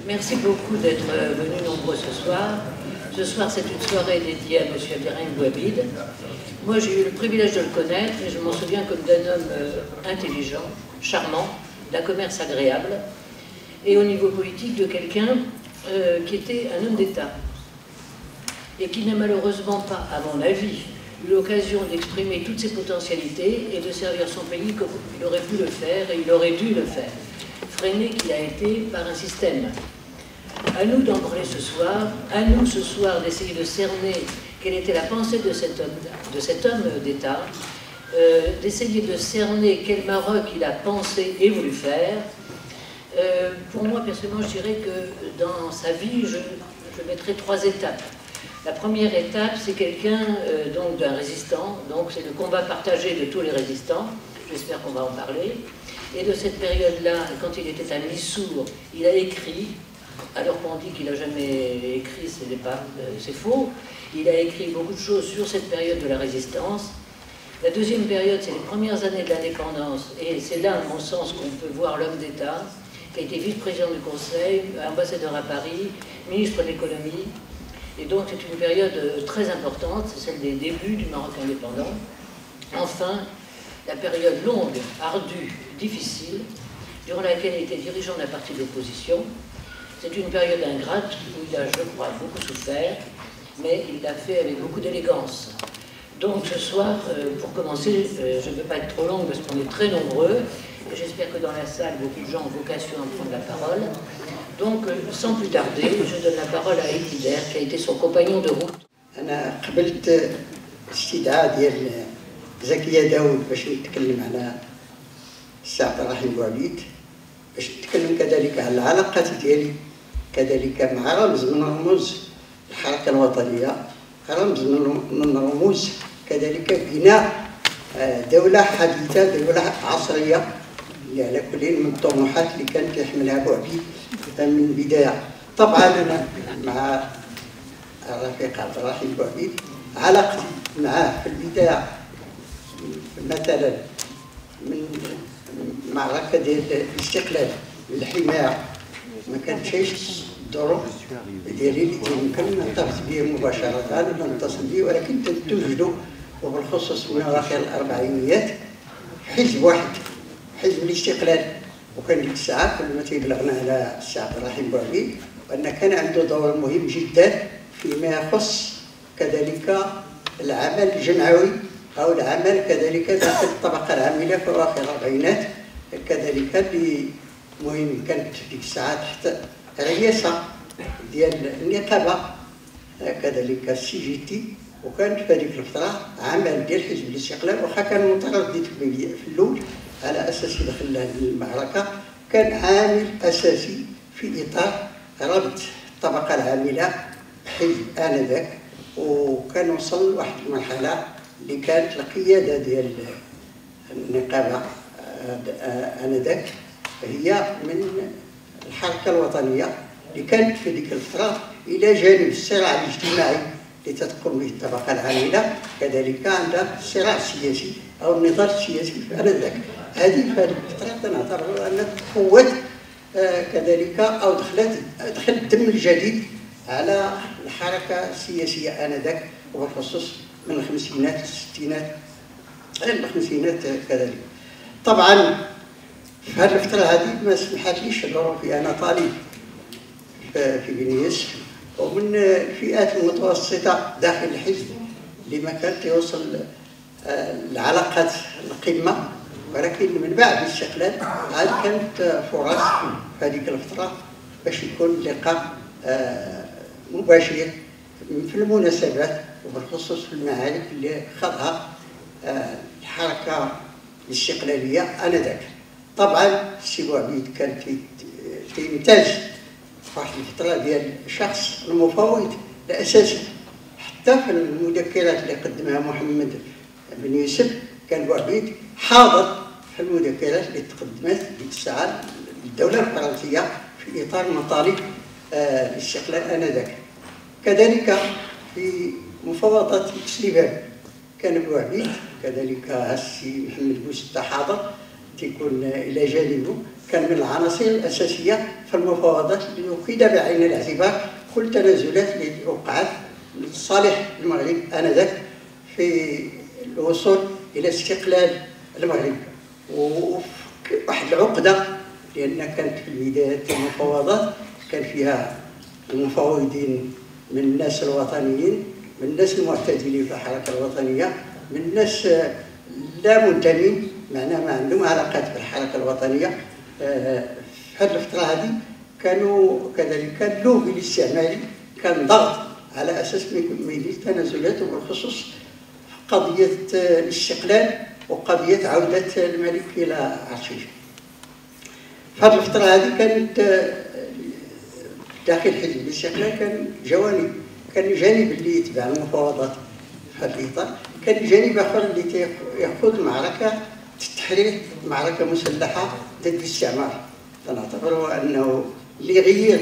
Merci beaucoup d'être venus nombreux ce soir. Ce soir, c'est une soirée dédiée à M. Abderrahim Bouhabid. Moi, j'ai eu le privilège de le connaître et je m'en souviens comme d'un homme intelligent, charmant, d'un commerce agréable et au niveau politique de quelqu'un qui était un homme d'État et qui n'a malheureusement pas, à mon avis, eu l'occasion d'exprimer toutes ses potentialités et de servir son pays comme il aurait pu le faire et il aurait dû le faire, freiné qu'il a été par un système. À nous d'en parler ce soir, à nous ce soir d'essayer de cerner quelle était la pensée de cet homme d'État, d'essayer de cerner quel Maroc il a pensé et voulu faire. Pour moi, personnellement, je dirais que dans sa vie, je mettrais 3 étapes. La première étape, c'est quelqu'un donc d'un résistant, donc c'est le combat partagé de tous les résistants, j'espère qu'on va en parler. Et de cette période-là, quand il était à Missour, il a écrit, alors qu'on dit qu'il n'a jamais écrit, c'est faux, il a écrit beaucoup de choses sur cette période de la résistance. La deuxième période, c'est les premières années de l'indépendance, et c'est là, à mon sens, qu'on peut voir l'homme d'État, qui a été vice-président du Conseil, ambassadeur à Paris, ministre de l'économie. Et donc c'est une période très importante, c'est celle des débuts du Maroc indépendant. Enfin, la période longue, ardue, difficile, durant laquelle il était dirigeant d'un parti d'opposition. C'est une période ingrate où il a, je crois, beaucoup souffert, mais il l'a fait avec beaucoup d'élégance. Donc ce soir, pour commencer, je ne veux pas être trop longue parce qu'on est très nombreux, et j'espère que dans la salle, beaucoup de gens ont vocation à prendre la parole. Donc, sans plus tarder, je donne la parole à Ekider, qui a été son compagnon de route. أنا قبلت استدعاء ديال زكية داود باش نتكلم على السي عبد الرحيم بوعبيد، باش نتكلم كذلك على العلاقات ديالي كذلك مع رمز من رموز الحركة الوطنية، رمز من رموز كذلك بناء دولة حديثة، دولة عصرية اللي على كل من الطموحات اللي كانت يحملها بوعبيد من البداية. طبعا أنا مع الرفيق عبد الرحيم بوعبيد علاقتي معاه في البداية مثلا من معركة ديال الاستقلال الحماية ما كانتش الظروف ديالي اللي يمكن نلتقط به مباشرة ولا نتصل به، ولكن توجدوا وبالخصوص من أواخر الأربعينيات حزب واحد، حزب الاستقلال، وكان ديك الساعة كل ما تيبلغنا على السي عبد الرحيم بوعبيد وأن كان عنده دور مهم جدا فيما يخص كذلك العمل الجمعوي أو العمل كذلك داخل الطبقة العاملة في أواخر الأربعينات، كذلك اللي مهم كانت ديك الساعة تحت الرئاسة ديال النقابة كذلك السي جي تي، وكانت في هذيك الفترة عمل ديال حزب الاستقلال، واخا كان متردد في الأول على أساس يدخل المعركة، كان عامل أساسي في إطار ربط الطبقة العاملة حزب آنذاك، وكان وصل لواحد المرحلة اللي كانت القيادة ديال النقابة آنذاك هي من الحركة الوطنية اللي كانت في ذيك الفترة إلى جانب الصراع الاجتماعي اللي تقوم به الطبقة العاملة، كذلك عندها الصراع السياسي أو النضال السياسي في آنذاك. هذه الفترة نعتبر أنها قوت كذلك أو دخل الدم الجديد على الحركة السياسية آنذاك، وبالخصوص من الخمسينات الستينات إلى الخمسينات كذلك. طبعا في هذه الفترة هذه ما سمحتليش ظروفي، أنا طالب في بني يوسف ومن الفئات المتوسطة داخل الحزب اللي ما كانت توصل العلاقات القمة، ولكن من بعد الاستقلال عاد كانت فرص في هذيك الفترة باش يكون لقاء مباشر في المناسبات وبالخصوص في المعارك اللي خاضها الحركة الاستقلالية آنذاك. طبعا السي بوعبيد كان تيمتاز في واحد الفترة ديال الشخص المفاوض الأساسي، حتى في المذكرات اللي قدمها محمد بن يوسف كان بوعبيد حاضر في المذكرات اللي تقدمت ديك الساعة للدولة الفرنسية في إطار مطالب الاستقلال آنذاك. كذلك في مفاوضات سليفان كان بوعبيد كذلك السي محمد بوستة حاضر تيكون الى جانبه كان من العناصر الاساسيه في المفاوضات اللي اخذ بعين الاعتبار كل تنازلات اللي وقعت لصالح المغرب انذاك في الوصول الى استقلال المغرب. وواحد العقده لان كانت في البدايه المفاوضات كان فيها المفاوضين من الناس الوطنيين، من الناس المعتدلين في الحركه الوطنيه، من الناس لا منتمين معناها ما عندهم علاقات بالحركه الوطنيه. في هذه الفتره هذه كانوا كذلك اللوبي الاستعماري كان ضغط على اساس ما يدير تنازلات وبالخصوص قضيه الاستقلال وقضيه عوده الملك الى عرشه. في هذه الفتره هذه كانت داخل حزب الاستقلال كان جوانب، كان الجانب اللي يتبع المفاوضات في هذا الاطار، كان جانب اخر اللي يخوض معركه التحرير، معركه مسلحه ضد الاستعمار. نعتبره انه اللي يغير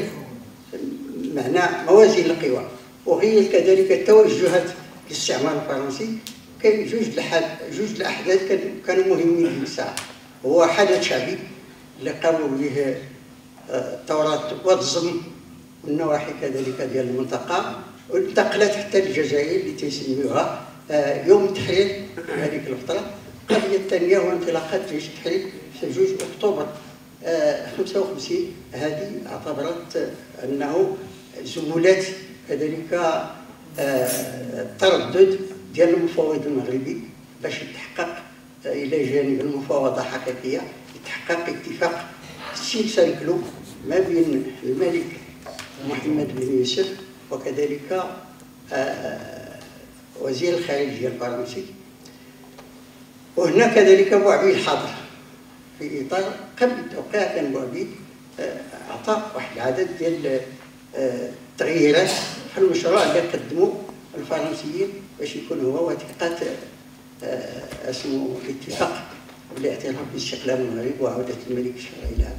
معنى موازين القوى وغير كذلك توجهات الاستعمار الفرنسي. كاين جوج الاحداث كانوا مهمين في الساعه. هو حدث شعبي اللي قاموا به الثورات والظلم والنواحي كذلك ديال المنطقه، وانتقلت حتى للجزائر اللي تيسميوها يوم التحرير في هذيك الفتره. القضيه الثانيه هو انطلاقات جيش التحرير في 2 اكتوبر 55. هذه اعتبرت انه زمولات كذلك التردد ديال المفاوض المغربي باش يتحقق الى جانب المفاوضه حقيقيه، يتحقق اتفاق سيسلكلو ما بين الملك محمد بن يوسف وكذلك وزير الخارجيه الفرنسي. وهنا كذلك بوعبيد حاضر في اطار قبل التوقيع. كان بوعبيد اعطى واحد العدد ديال التغييرات في المشروع اللي قدموا الفرنسيين باش يكون هو وثيقه اسمه الاتفاق بالاعتراف باستقلال المغرب وعوده الملك الشرعي لها.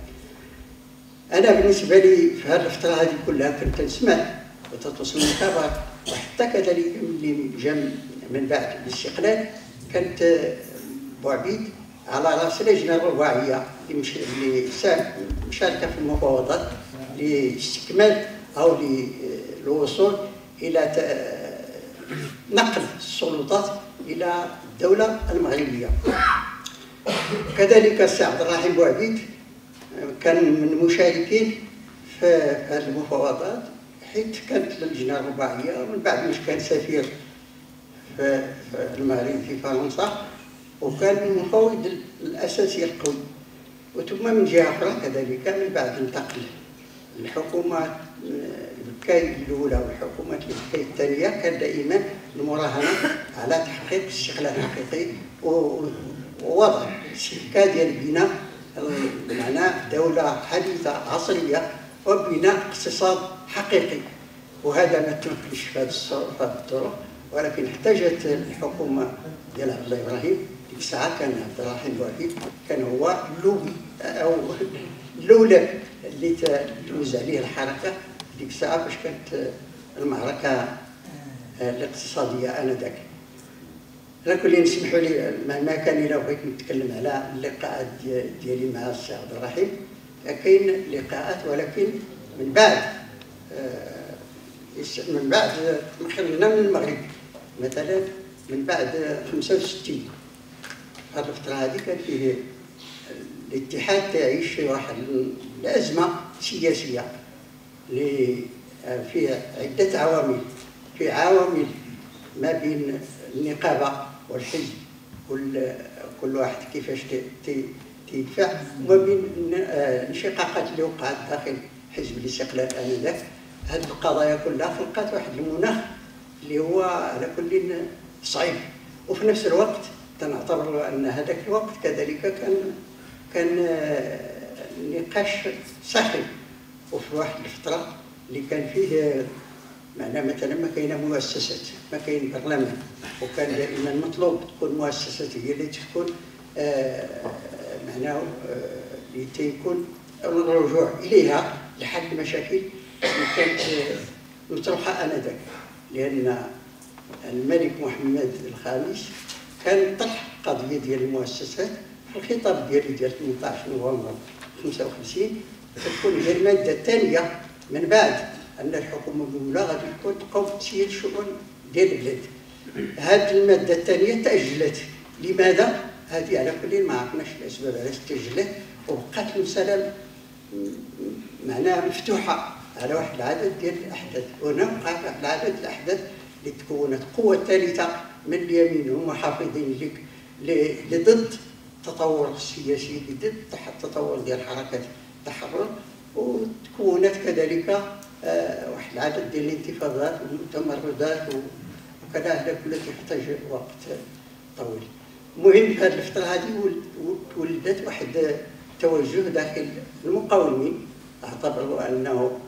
انا بالنسبه لي في هذه الفتره هذه كلها كنت نسمع وتتوصل الخبر، وحتى كذلك اللي جا من بعد الاستقلال كانت بوعبيد على راس لجنه رباعيه اللي مشاركه في المفاوضات لاستكمال او للوصول الى نقل السلطات الى الدوله المغربيه. كذلك السي عبد الرحيم بوعبيد كان من المشاركين في هذه المفاوضات، حيث كانت اللجنه الرباعيه ومن بعد مش كان سفير في المغرب في فرنسا، وكان المفاوض الاساسي القوي. وثم من جهه اخرى كذلك من بعد انتقل الحكومه البكاي الاولى والحكومه البكاي الثانيه كان دائما المراهنه على تحقيق استقلال حقيقي ووضع سكه ديال بناء بمعنى دوله حديثه عصريه وبناء اقتصاد حقيقي. وهذا ما تمكنش في هذه الظروف، ولكن احتاجت الحكومه ديال عبد الله ابراهيم ديك الساعه. كان عبد الرحيم بوعبيد كان هو اللوبي او اللولب اللي تلوز عليه الحركه ديك الساعه باش كانت المعركه الاقتصاديه انذاك. على كل نسمحوا لي ما كان الا بغيت نتكلم على اللقاءات ديالي مع السي عبد الرحيم. كاين لقاءات ولكن من بعد خرجنا من المغرب، مثلا من بعد 65 هذه الفتره هذه كان فيه الاتحاد تعيش واحد الازمه سياسيه اللي فيها عده عوامل. في عوامل ما بين النقابه والحزب، كل واحد كيفاش تدفع، وما بين الانشقاقات اللي وقعت داخل حزب الاستقلال انذاك. هذه القضايا كلها خلقت واحد المناخ اللي هو على كل صعيب. وفي نفس الوقت تنعتبر ان هذاك الوقت كذلك كان نقاش ساخن، وفي واحد الفتره اللي كان فيه معناه مثلا ما كاينه مؤسسات، ما كاين برلمان، وكان دائما مطلوب تكون مؤسسات هي اللي تكون معناه اللي تيكون الرجوع اليها لحل المشاكل اللي كانت مطروحه انذاك. لان الملك محمد الخامس كان طرح قضيه ديال المؤسسات الخطاب ديالي ديال 18 نوفمبر 55 تكون هي الماده الثانيه من بعد ان الحكومه الاولى غادي تكون تقوم بتسيير الشؤون ديال البلاد. هذه الماده الثانيه تاجلت. لماذا؟ هذه على كل ما عرفناش الاسباب علاش تاجلت، وبقات المساله معناها مفتوحه على واحد العدد ديال الاحداث. هنا وقع واحد العدد الاحداث اللي تكونت قوه ثالثه من اليمين هم محافظين اللي ضد التطور السياسي، اللي ضد التطور ديال حركات التحرر، وتكونت كذلك واحد العدد ديال الانتفاضات والتمردات وكذا. هذا كله يحتاج وقت طويل. المهم في هذه الفتره هذه ولدت واحد التوجه داخل المقاومين، اعتبروا انه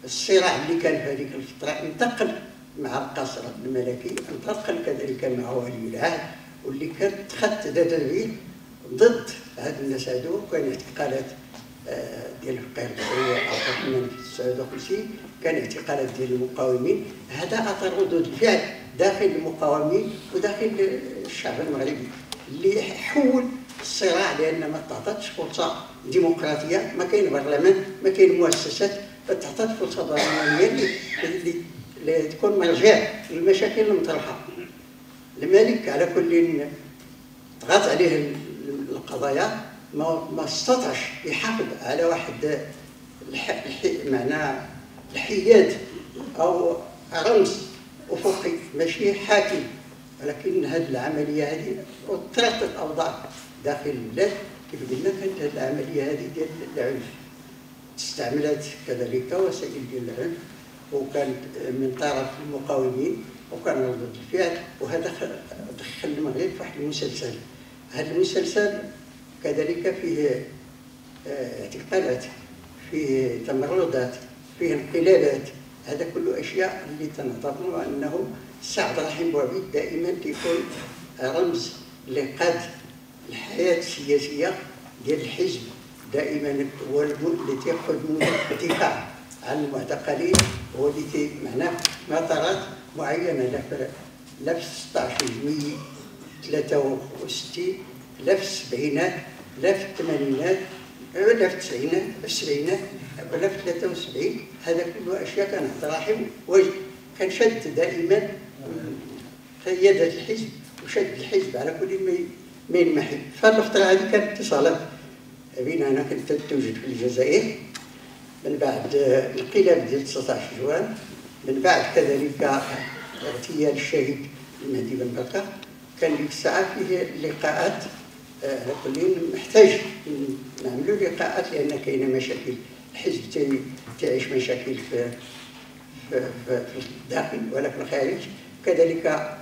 الصراع اللي كان في هذيك الفتره انتقل مع القصر الملكي، انتقل كذلك مع ولي العهد، واللي كانت اتخذت تدابير ضد هاد الناس هادو. وكان اعتقالات ديال الفقيه البصريه عقدنا في 59، كان اعتقالات ديال المقاومين. هذا اثر ردود الفعل داخل المقاومين وداخل الشعب المغربي اللي حول الصراع، لان ما تعطاتش فرصه ديمقراطيه، ما كاين برلمان، ما كاين مؤسسات، فتعطات فرصه برلمانيه اللي تكون مرجع للمشاكل المطروحه. الملك على كل ضغط عليه القضايا، ما استطاعش يحافظ على واحد معناه الحياد او رمز افقي ماشي حاكم، ولكن هذه العمليه هذه اضطرت الاوضاع داخل البلاد. كيف قلنا كانت هذه العمليه هذه ديال العنف، استعملت كذلك وسائل ديال العنف، وكانت من طرف المقاومين، وكان ردود الفعل. وهذا دخل المغرب في واحد المسلسل. هذا المسلسل كذلك فيه اعتقالات، فيه تمردات، فيه انقلابات. هذا كله اشياء اللي تنعتبروا انه السي عبد الرحيم بوعبيد دائما تيكون رمز لقاد الحياه السياسيه ديال الحزب. دائما هو اللي تياخذ الدفاع عن المعتقلين، هو اللي معناه مطارات معينه لا في 16 جويلية 63، لا في السبعينات، لا في الثمانينات، ولا في التسعينات، لا في السبعينات، ولا في 73. هذا كله اشياء كان عبد الرحيم كان شد دائما قياده الحزب وشد الحزب على كل ما ينمحي. فهذه الفتره هذه كانت اتصالات بين انا كنت توجد في الجزائر من بعد الانقلاب ديال 19 جوان، من بعد كذلك اغتيال الشهيد المهدي بن بركه. كان ديك الساعه فيه لقاءات على كل محتاج نعملوا لقاءات، لان كاينه مشاكل. الحزب تعيش مشاكل في الداخل ولا في الخارج. كذلك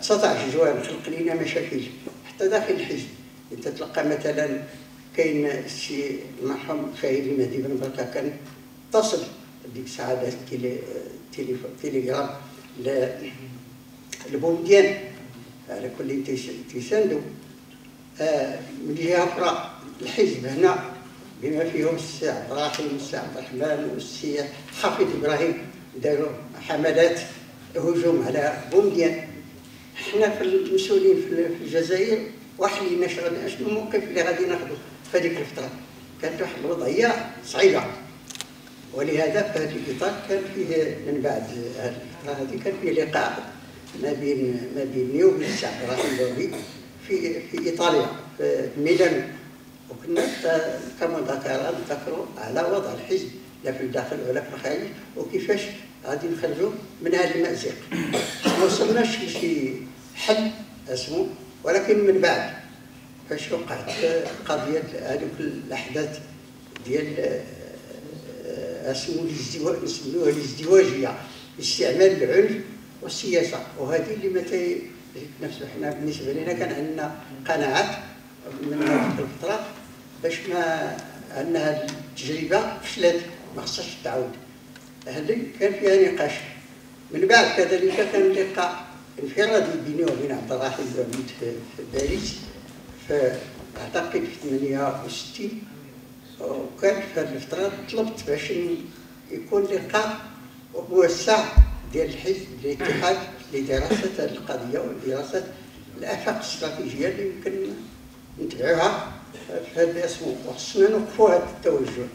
19 جوان خلق لنا مشاكل حتى داخل الحزب. انت تلقى مثلا كاين السي المرحوم شهيد المهدي بن بركه كان اتصل ديك الساعه داز تيليغرام لبومديان على كل تيساندو. من جهه اخرى الحزب هنا بما فيهم السي عبد الرحيم والسي عبد الرحمن والسي حافظ ابراهيم داروا حملات هجوم على بومديان. حنا في المسؤولين في الجزائر وحلينا شنو الموقف اللي غادي ناخذه في هذيك الفتره. كانت واحد الوضعيه صعيبه، ولهذا في هذا الاطار كان فيه من بعد هذه الفتره هذه كان فيه لقاء ما بيني وبين السي عبد الرحيم بوعبيد في ايطاليا في ميلانو. وكنا كمذاكرات نذكروا على وضع الحزب لا في الداخل ولا في الخارج، وكيفاش غادي نخرجوا من هذا المأزق. ما وصلناش لشي حل اسمه، ولكن من بعد فاش وقعت قضيه هذوك الاحداث ديال اسمو نسميوها الازدواجيه، استعمال العنف والسياسه. وهذه اللي ما نفسه حنا بالنسبه لنا كان عندنا قناعات من هذيك الفتره باش ما ان هذه التجربه فشلت ما خصهاش تعاود. هذه كان فيها نقاش. من بعد كذلك كان لقاء انفرادي بيني وبين عبد الرحيم بوعبيد في باريس اعتقد في 68. وكان في هذه الفتره طلبت باش يكون لقاء موسع ديال الحزب الاتحاد لدراسه هذه القضيه ودراسه الافاق الاستراتيجيه اللي يمكن نتبعوها في هذا الاسم، وخصنا نوقفوا هذا التوجه.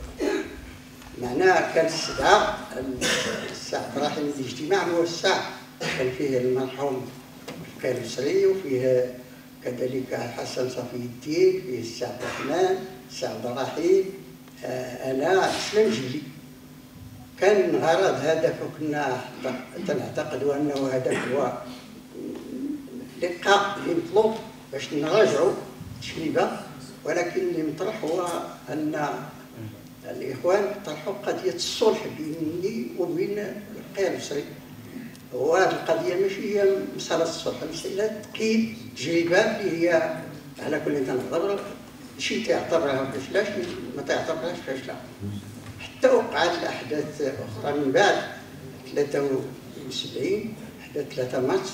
معناه كان الساعة عبد الرحيم الاجتماع موسع، كان فيه المرحوم الفقيه المصري، وفيه كذلك حسن صفي الدين، فيه السي عبد الرحمن، السي عبد الرحيم، انا اسلام جلي. كان غرض هدف، وكنا نعتقد انه هدف هو لقاء اللي مطلوب باش نراجعوا تشريبه، ولكن اللي مطرح هو ان الاخوان طرحوا قضيه الصلح بيني وبين الفقيه المصري. وهذه القضيه ماشي هي مساله الصلح، مساله تقييد تجربه اللي هي على كل تنعتبر شي تعتبرها فاشله، شي ما تعتبرهاش فاشله. حتى وقعت الاحداث اخرى من بعد 73 احداث 3 مارس،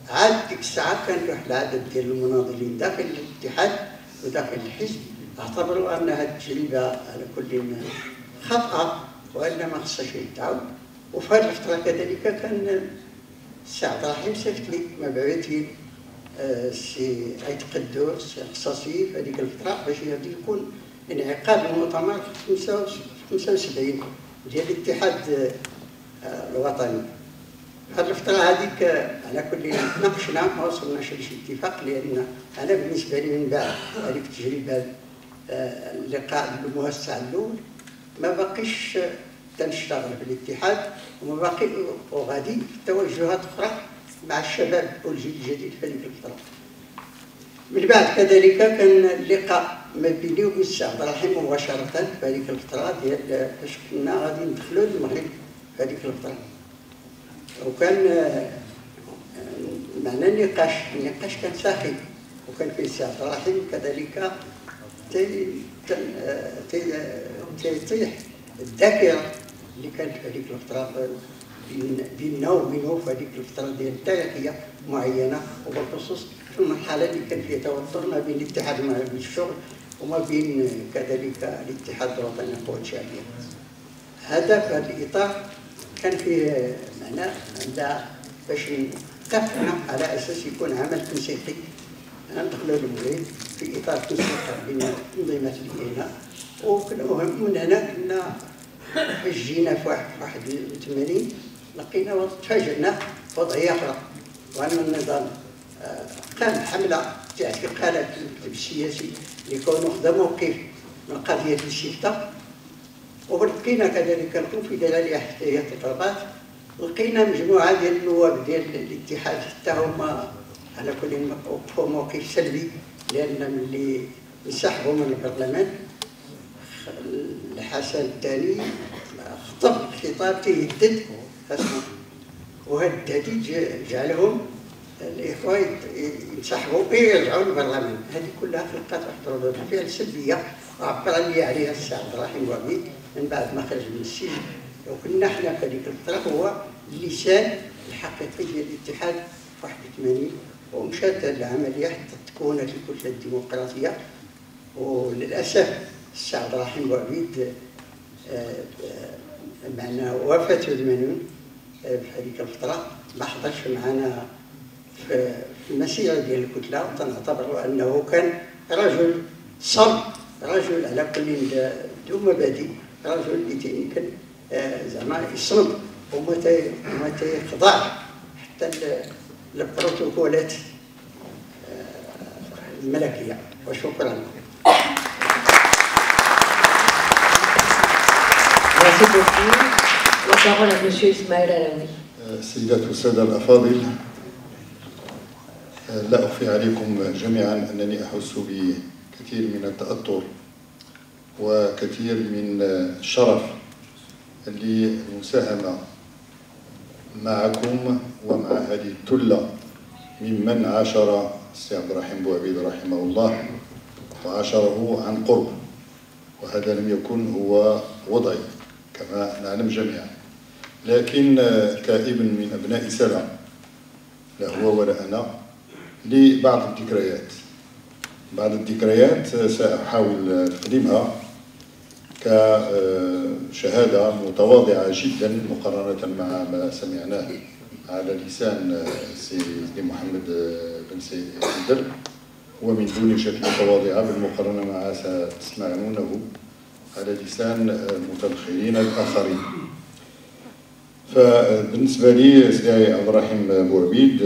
عاد ديك الساعه كان واحد العدد ديال المناضلين داخل الاتحاد وداخل الحزب اعتبروا ان هذه التجربه على كل خطأ وان ما خصهاش يتعاود. وفي هذه الفتره كذلك كان السي عبد الرحيم صيفط لي مبعوثين السي عيد قدور السي قصاصي في هذيك الفتره باش غادي يكون انعقاد المؤتمر في 75 ديال الاتحاد الوطني. هذه الفتره هذيك على كل ناقشنا ما وصلناش لشي اتفاق، لان انا بالنسبه لي من بعد هذيك التجربه اللقاء الموسع الاول ما باقيش تنشتغل في الاتحاد، وما باقي وغادي في توجهات اخرى مع الشباب والجيل الجديد في هذيك الفتره. من بعد كذلك كان اللقاء ما بيني وبين السي عبد الرحيم مباشره في هذيك الفتره ديال فاش كنا غادي ندخلوا للمغرب في هذيك الفتره، وكان معنا النقاش كان ساخن، وكان فيه السي عبد الرحيم كذلك تيطيح الذاكره اللي كانت في هذيك الفتره بيننا وبينه في هذيك الفتره ديال تاريخيه معينه، وبالخصوص في المرحله اللي كان فيها توتر ما بين الاتحاد المغربي للشغل وما بين كذلك الاتحاد الوطني للقوى الشعبيه. هذا في هذا الاطار كان فيه معناه باش اتفقنا على اساس يكون عمل تنسيقي ندخلوا للمغرب في اطار تنسيق بين تنظيمات الإئناء. ومن هنا كنا جينا في 81 لقينا وتفاجئنا بوضعيه اخرى، وان النظام قام حمله تاع اعتقالات المكتب السياسي لكونه خدا موقف من قضيه الشفته. ولقينا كذلك الكونفدراليه ديال احتياط الرباط، لقينا مجموعه ديال النواب ديال الاتحاد حتى هما على كل وقفوا موقف سلبي، لان ملي انسحبوا من البرلمان الحسن الثاني خطب خطاب تيهدد اسمه، وهذا التهديد جعلهم الاخوه ينسحبوا ويرجعوا للبرلمان. هذه كلها خلقت واحد ردود فعل سلبيه عبر لي عليها السي عبد الرحيم بوعبيد من بعد ما خرج من السجن. وكنا حنا في هذيك الفتره هو اللسان الحقيقي ديال الاتحاد في 81، ومشات العمليه حتى تكونت الكتله الديمقراطيه. وللاسف السي عبد الرحيم بوعبيد معنا وفاة 80 في هذيك الفتره ما حضرش معنا في المسيره ديال الكتله، وتنعتبر انه كان رجل صلب، رجل على كل ذو مبادئ، رجل اللي يمكن زعما يصمد وما تيخضع حتى للبروتوكولات الملكيه. وشكرا. Merci beaucoup. La parole à Monsieur Ismaël Alaoui. السيدات والسادة الأفاضل، لا أخفي عليكم جميعا أنني أحس بكثير من التأثر وكثير من الشرف للمساهمة معكم ومع هذه الثلة ممن عاشر السي عبد الرحيم بوعبيد رحمه الله وعاشره عن قرب، وهذا لم يكن هو وضعي كما نعلم جميعا. لكن كابن من أبناء سلام، لا هو ولا أنا، لي بعض الذكريات سأحاول تقديمها كشهادة متواضعة جدا مقارنة مع ما سمعناه على لسان سيدي محمد بن سيد الدر. ومن دون شك متواضعة بالمقارنة مع ستسمعونه على لسان المتدخلين الآخرين. فبالنسبة لي سيدي عبد الرحيم بوعبيد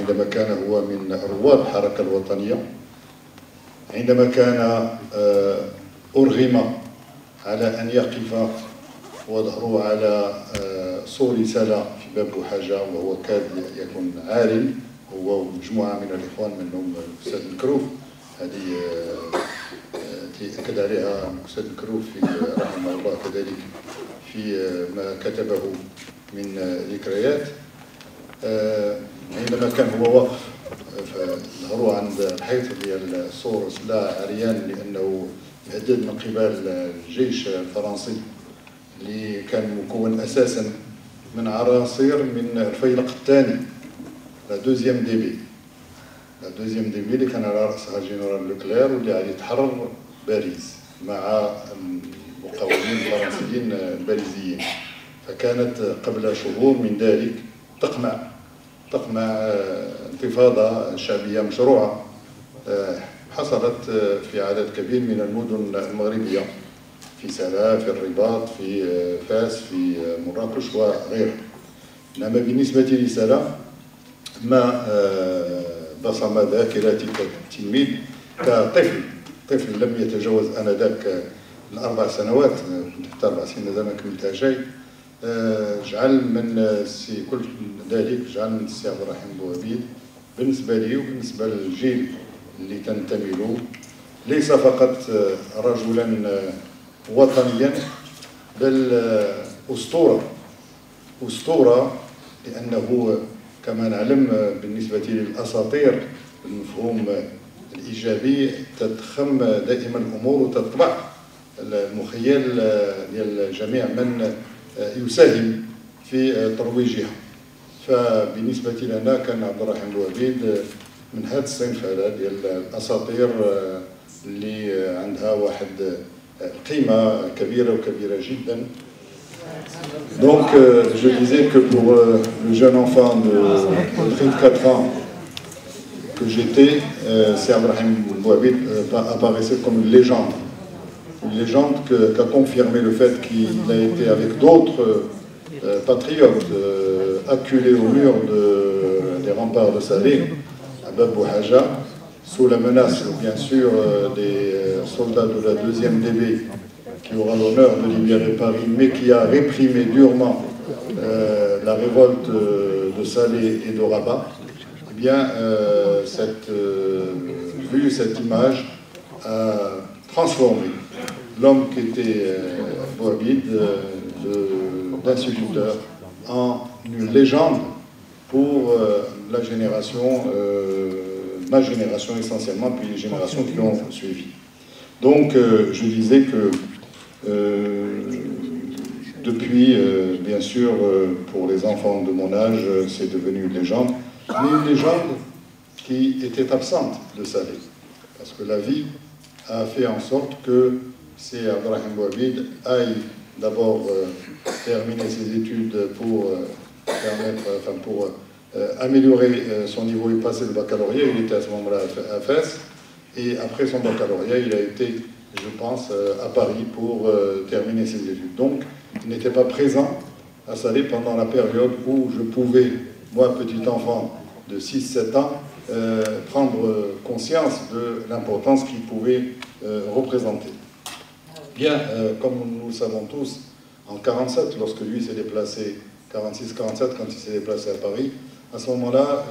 عندما كان هو من رواد الحركة الوطنية، عندما كان أرغم على أن يقف وظهره على سور رسالة في باب بوحاجة وهو كاد يكون عالم، هو ومجموعة من الإخوان منهم الأستاذ مكروف، هذه أكد عليها الأستاذ مكروف رحمه الله كذلك في ما كتبه من ذكريات. عندما كان هو واقف ظهره عند الحيط ديال السور سلاح عريان لأنه مهدد من قبل الجيش الفرنسي اللي كان مكون أساسا من عناصر من الفيلق الثاني لا دوزيام دي بي. لا دوزيام دي بي اللي كان على رأسها الجنرال لوكلير واللي غادي تحرر باريس مع المقاومين الفرنسيين الباريزيين. فكانت قبل شهور من ذلك تقمع انتفاضة شعبية مشروعة حصلت في عدد كبير من المدن المغربية، في سلا، في الرباط، في فاس، في مراكش وغيرها. إنما بالنسبة لسلا ما بصم ذاكرتي كتلميذ كطفل لم يتجاوز آنذاك ال4 سنوات، حتى 4 سنين ما كملتها شيء، جعل من كل ذلك جعل من السي عبد الرحيم بوعبيد بالنسبة لي وبالنسبة للجيل اللي تنتمي له ليس فقط رجلا وطنيا بل أسطورة، لأنه كما نعلم بالنسبة للأساطير المفهوم الإيجابي تتخم دائما الأمور وتطبع المخيل ديال جميع من يساهم في ترويجها. فبالنسبة لنا كان عبد الرحيم بوعبيد من هذا الصنف هذا ديال الأساطير اللي عندها واحد قيمة كبيرة جدا. Donc, je disais que pour le jeune enfant de 34 ans que j'étais, c'est Abdrahim Bouhabid apparaissait comme une légende qu'a confirmé le fait qu'il a été avec d'autres patriotes acculés au mur des remparts de Salé, à Bab Bouhaja, sous la menace bien sûr des soldats de la 2e DB qui aura l'honneur de libérer Paris, mais qui a réprimé durement la révolte de Salé et de Rabat. Eh bien, cette image a transformé l'homme qui était Bouhabid d'instituteur en une légende pour la génération, ma génération essentiellement, puis les générations qui l'ont suivi. Donc, je disais que depuis, bien sûr, pour les enfants de mon âge, c'est devenu une légende, mais une légende qui était absente de Salé, parce que la vie a fait en sorte que c'est Abdrahim Bouhabid aille d'abord terminer ses études pour améliorer son niveau et passer le baccalauréat. Il était à ce moment-là à Fès, et après son baccalauréat, il a été, je pense, à Paris pour terminer ses études. Donc, il n'était pas présent à Salé pendant la période où je pouvais, moi, petit enfant de 6-7 ans, prendre conscience de l'importance qu'il pouvait représenter. Bien, comme nous le savons tous, en 1947, lorsque lui s'est déplacé, 46-47, quand il s'est déplacé à Paris, à ce moment-là,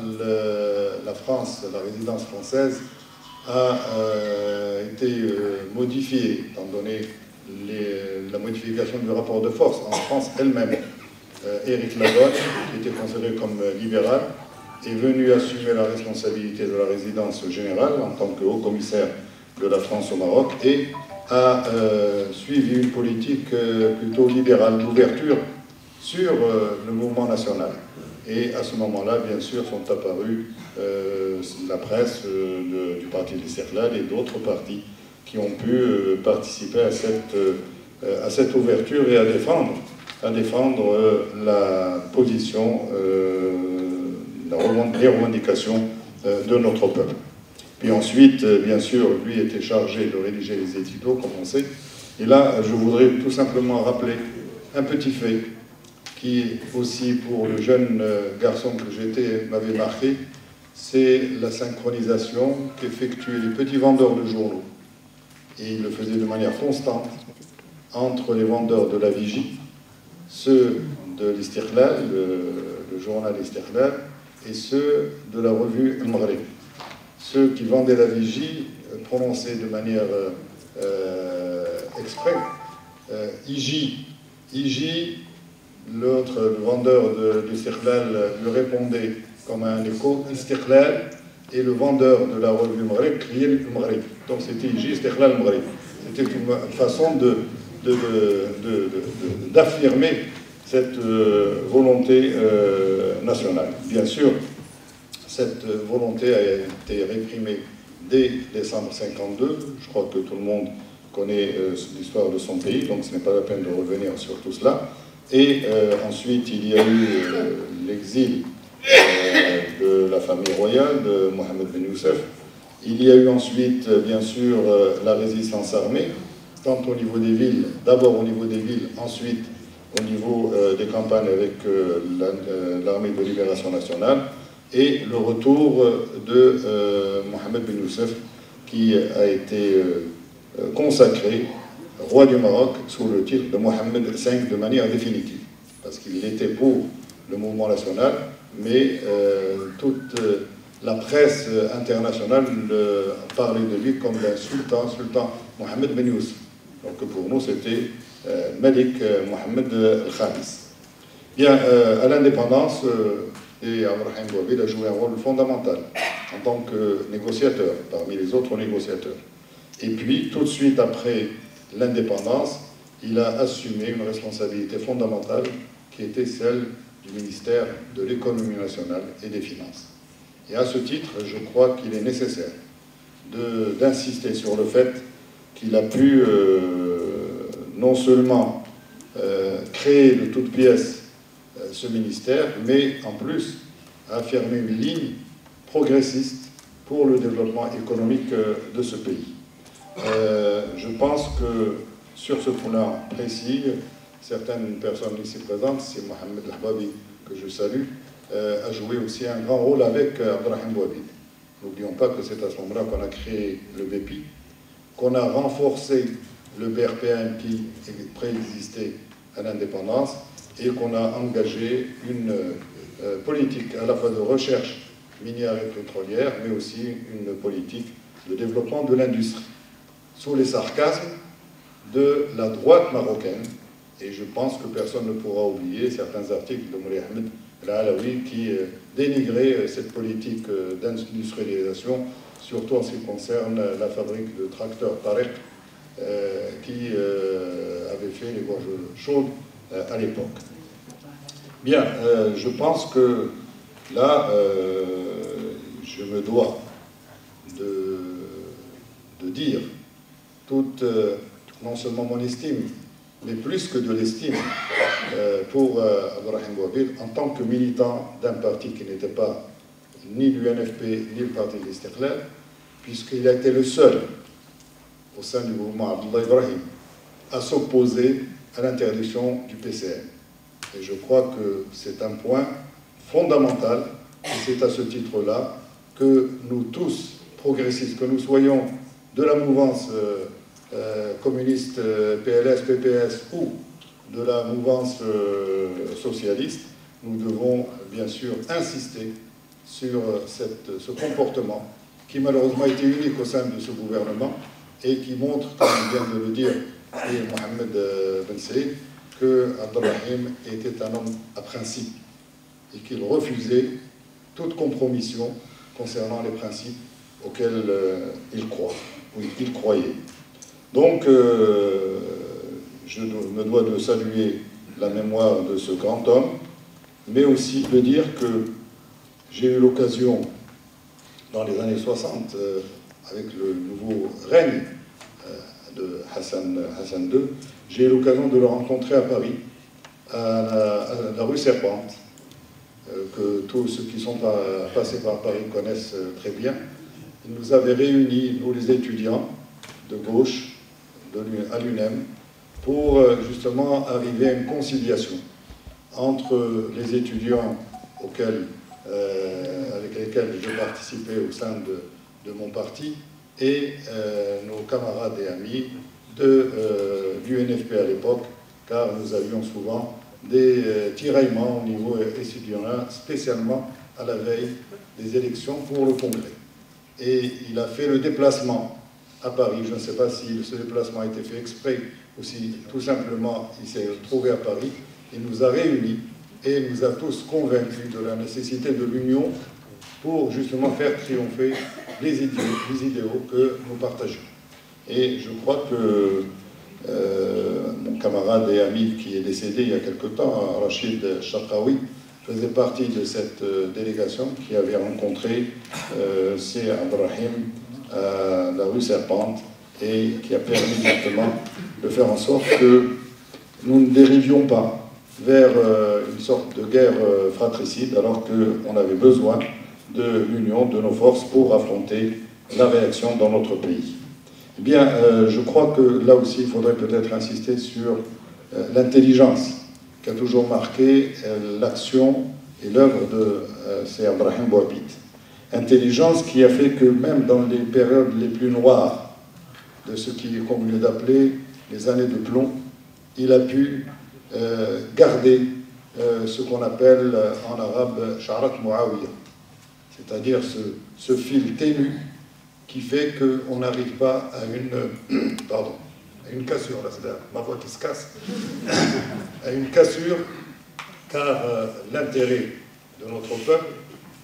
la France, la résidence française, a été modifiée, étant donné la modification du rapport de force en France elle-même. Éric Lagonne, qui était considéré comme libéral, est venu assumer la responsabilité de la résidence générale en tant que haut-commissaire de la France au Maroc et a suivi une politique plutôt libérale d'ouverture sur le mouvement national. Et à ce moment-là, bien sûr, sont apparus la presse du parti de l'Istiqlal et d'autres partis qui ont pu participer à cette ouverture et à défendre la position, les revendications de notre peuple. Puis ensuite, bien sûr, lui était chargé de rédiger les éditos, comme on sait. Et là, je voudrais tout simplement rappeler un petit fait qui, aussi pour le jeune garçon que j'étais, m'avait marqué, c'est la synchronisation qu'effectuaient les petits vendeurs de journaux. Et ils le faisaient de manière constante entre les vendeurs de la Vigie, ceux de l'Istiqlal, le journal Istiqlal, et ceux de la revue El-Maghrib. Ceux qui vendaient la Vigie prononçaient de manière exprès Iji, l'autre, le vendeur de l'Istiqlal, lui répondait comme un écho Istiqlal, et le vendeur de la revue Maghrib criait le Maghrib. Donc c'était Iji, Istiqlal, Maghrib. C'était une façon d'affirmer cette volonté nationale. Bien sûr, cette volonté a été réprimée dès décembre 1952. Je crois que tout le monde connaît l'histoire de son pays, donc ce n'est pas la peine de revenir sur tout cela. Et ensuite, il y a eu l'exil de la famille royale de Mohammed Ben Youssef. Il y a eu ensuite, bien sûr, la résistance armée, tant au niveau des villes, d'abord au niveau des villes, ensuite au niveau des campagnes avec l'armée de libération nationale, et le retour de Mohammed Ben Youssef, qui a été consacré roi du Maroc sous le titre de Mohammed V de manière définitive, parce qu'il était pour le mouvement national, mais toute la presse internationale parlait de lui comme d'un sultan Mohammed Ben Youssef. Donc pour nous, c'était Malik Mohammed Al-Khamis. Bien, à l'indépendance, et Abdelrahim Bouhabid a joué un rôle fondamental en tant que négociateur, parmi les autres négociateurs. Et puis, tout de suite après l'indépendance, il a assumé une responsabilité fondamentale qui était celle du ministère de l'économie nationale et des finances. Et à ce titre, je crois qu'il est nécessaire d'insister sur le fait qu'il a pu non seulement créer de toutes pièces ce ministère, mais en plus affirmer une ligne progressiste pour le développement économique de ce pays. Je pense que sur ce point précis, certaines personnes ici présentes, c'est Mohamed Al-Hababi, que je salue, a joué aussi un grand rôle avec Abdelrahim Bouhabid. N'oublions pas que c'est à ce moment-là qu'on a créé le BEPI, qu'on a renforcé le BRPM qui préexistait à l'indépendance, et qu'on a engagé une politique à la fois de recherche minière et pétrolière, mais aussi une politique de développement de l'industrie, sous les sarcasmes de la droite marocaine. Et je pense que personne ne pourra oublier certains articles de Moulay Ahmed Al-Alawi qui dénigraient cette politique d'industrialisation, surtout en ce qui concerne la fabrique de tracteurs Tariq, qui avait fait les gorges chaudes à l'époque. Bien, je pense que là, je me dois de dire non seulement mon estime, mais plus que de l'estime pour Abdelrahim Bouhabid en tant que militant d'un parti qui n'était pas ni l'UNFP ni le parti de l'Istiqlal, puisqu'il a été le seul au sein du mouvement Abdullah Ibrahim à s'opposer à l'interdiction du PCM. Et je crois que c'est un point fondamental, et c'est à ce titre-là que nous tous, progressistes, que nous soyons de la mouvance communiste PLS, PPS ou de la mouvance socialiste, nous devons bien sûr insister sur ce comportement qui malheureusement était unique au sein de ce gouvernement et qui montre, comme vient de le dire et Mohamed Ben Saïd, que Abdelrahim était un homme à principe et qu'il refusait toute compromission concernant les principes auxquels il croit, ou il croyait. Donc, je me dois de saluer la mémoire de ce grand homme, mais aussi de dire que j'ai eu l'occasion, dans les années 60, avec le nouveau règne de Hassan II, j'ai eu l'occasion de le rencontrer à Paris, à la rue Serpente, que tous ceux qui sont passés par Paris connaissent très bien. il nous avait réunis, nous les étudiants de gauche, à l'UNEM, pour justement arriver à une conciliation entre les étudiants avec lesquels je participais au sein de mon parti et nos camarades et amis de l'UNFP à l'époque, car nous avions souvent des tiraillements au niveau étudiant, spécialement à la veille des élections pour le Congrès. Et il a fait le déplacement à Paris. Je ne sais pas si ce déplacement a été fait exprès ou si tout simplement il s'est trouvé à Paris. Il nous a réunis et nous a tous convaincus de la nécessité de l'union pour justement faire triompher les idéaux que nous partageons. Et je crois que mon camarade et ami qui est décédé il y a quelque temps, Rachid Chakaoui, faisait partie de cette délégation qui avait rencontré C. Abdrahim à la rue Serpente et qui a permis justement de faire en sorte que nous ne dérivions pas vers une sorte de guerre fratricide alors qu'on avait besoin de l'union de nos forces pour affronter la réaction dans notre pays. Eh bien, je crois que là aussi, il faudrait peut-être insister sur l'intelligence qui a toujours marqué l'action et l'œuvre de C. Abdrahim Bouabid. Intelligence qui a fait que même dans les périodes les plus noires de ce qui est convenu d'appeler les années de plomb, il a pu garder ce qu'on appelle en arabe Sha'rat Muawiyah, c'est-à-dire ce fil ténu qui fait qu'on n'arrive pas à une cassure, là c'est ma voix qui se casse, à une cassure, car l'intérêt de notre peuple,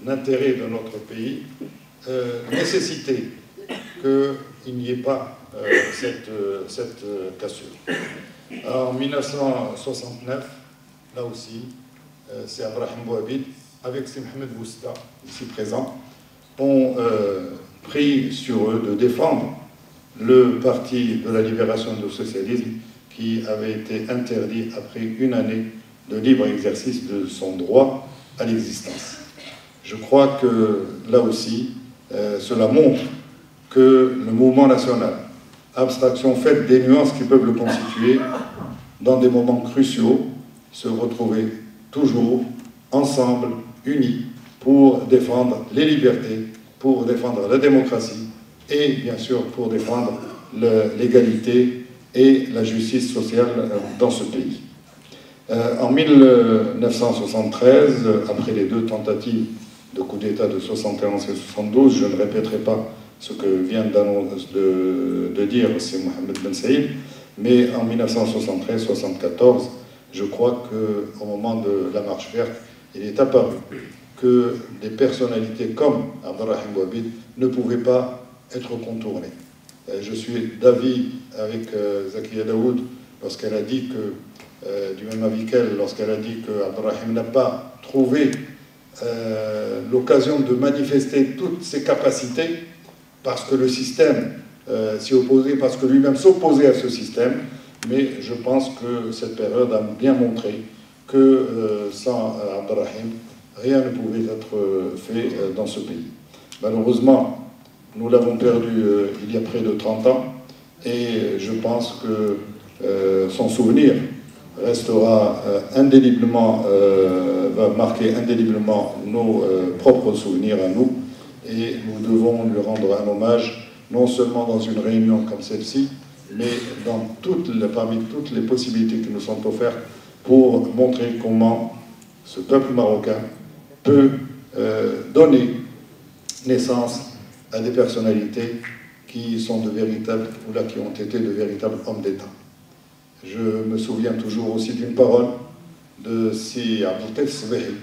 l'intérêt de notre pays, nécessitait qu'il n'y ait pas cette cassure. En 1969, là aussi, c'est Abdrahim Bouabid, avec C. Mohamed Bousta, ici présent, ont pris sur eux de défendre le Parti de la Libération du Socialisme qui avait été interdit après une année de libre exercice de son droit à l'existence. Je crois que là aussi, cela montre que le mouvement national, abstraction faite des nuances qui peuvent le constituer, dans des moments cruciaux, se retrouver toujours ensemble, unis, pour défendre les libertés, pour défendre la démocratie et bien sûr pour défendre l'égalité et la justice sociale dans ce pays. En 1973, après les deux tentatives de coup d'État de 71 et 72, je ne répéterai pas ce que vient de dire c'est Mohamed Ben Saïd, mais en 1973-74, je crois qu'au moment de la marche verte, il est apparu que des personnalités comme Abdrahim Bouabid ne pouvaient pas être contournées. Je suis d'avis avec Zakia Daoud lorsqu'elle a dit que, du même avis qu'elle, lorsqu'elle a dit que Abdrahim n'a pas trouvé l'occasion de manifester toutes ses capacités parce que le système s'y opposait, parce que lui-même s'opposait à ce système, mais je pense que cette période a bien montré que sans Abdrahim, rien ne pouvait être fait dans ce pays. Malheureusement, nous l'avons perdu il y a près de 30 ans, et je pense que son souvenir restera indéléblement, va marquer indéléblement nos propres souvenirs à nous, et nous devons lui rendre un hommage, non seulement dans une réunion comme celle-ci, mais parmi toutes les possibilités qui nous sont offertes pour montrer comment ce peuple marocain peut donner naissance à des personnalités qui sont de véritables, ou là qui ont été de véritables hommes d'État. Je me souviens toujours aussi d'une parole de Si Abdelkader Sbehi,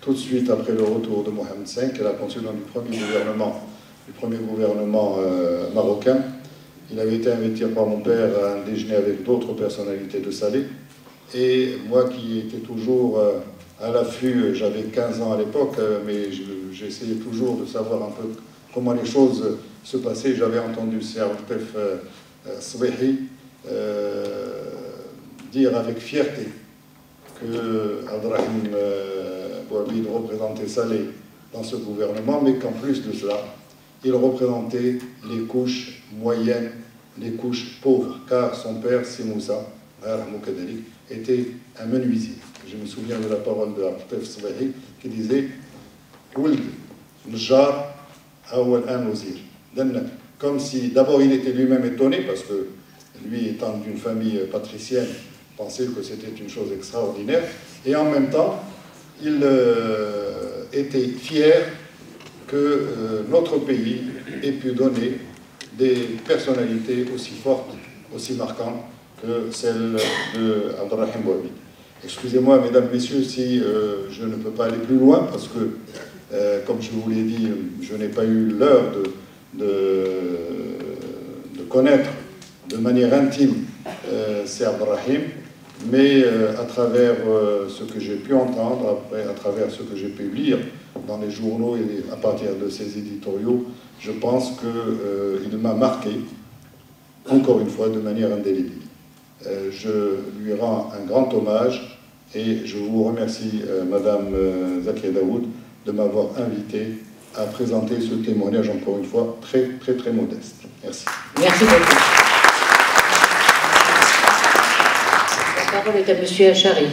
tout de suite après le retour de Mohamed V, qu'elle a conçu dans le premier gouvernement marocain. Il avait été invité par mon père à un déjeuner avec d'autres personnalités de Salé, et moi qui étais toujours à l'affût, j'avais 15 ans à l'époque, mais j'essayais toujours de savoir un peu comment les choses se passaient. J'avais entendu Abdelkader Sbehi dire avec fierté que Abdrahim Bouabid représentait Salé dans ce gouvernement, mais qu'en plus de cela, il représentait les couches moyennes, les couches pauvres, car son père, Simoussa, était un menuisier. Je me souviens de la parole de Abdel Sabahi qui disait comme si d'abord il était lui-même étonné parce que lui étant d'une famille patricienne pensait que c'était une chose extraordinaire et en même temps il était fier que notre pays ait pu donner des personnalités aussi fortes, aussi marquantes que celle de Abdelrahim Bouhabid. Excusez-moi, mesdames, messieurs, si je ne peux pas aller plus loin, parce que, comme je vous l'ai dit, je n'ai pas eu l'heure de connaître de manière intime c'est Abdelrahim, mais à travers ce que j'ai pu entendre, à travers ce que j'ai pu lire dans les journaux et à partir de ses éditoriaux, je pense qu'il m'a marqué, encore une fois, de manière indélébile. Je lui rends un grand hommage et je vous remercie, Madame Zakia Daoud, de m'avoir invité à présenter ce témoignage, encore une fois, très, très, très modeste. Merci. Merci beaucoup. La parole est à Monsieur Achari.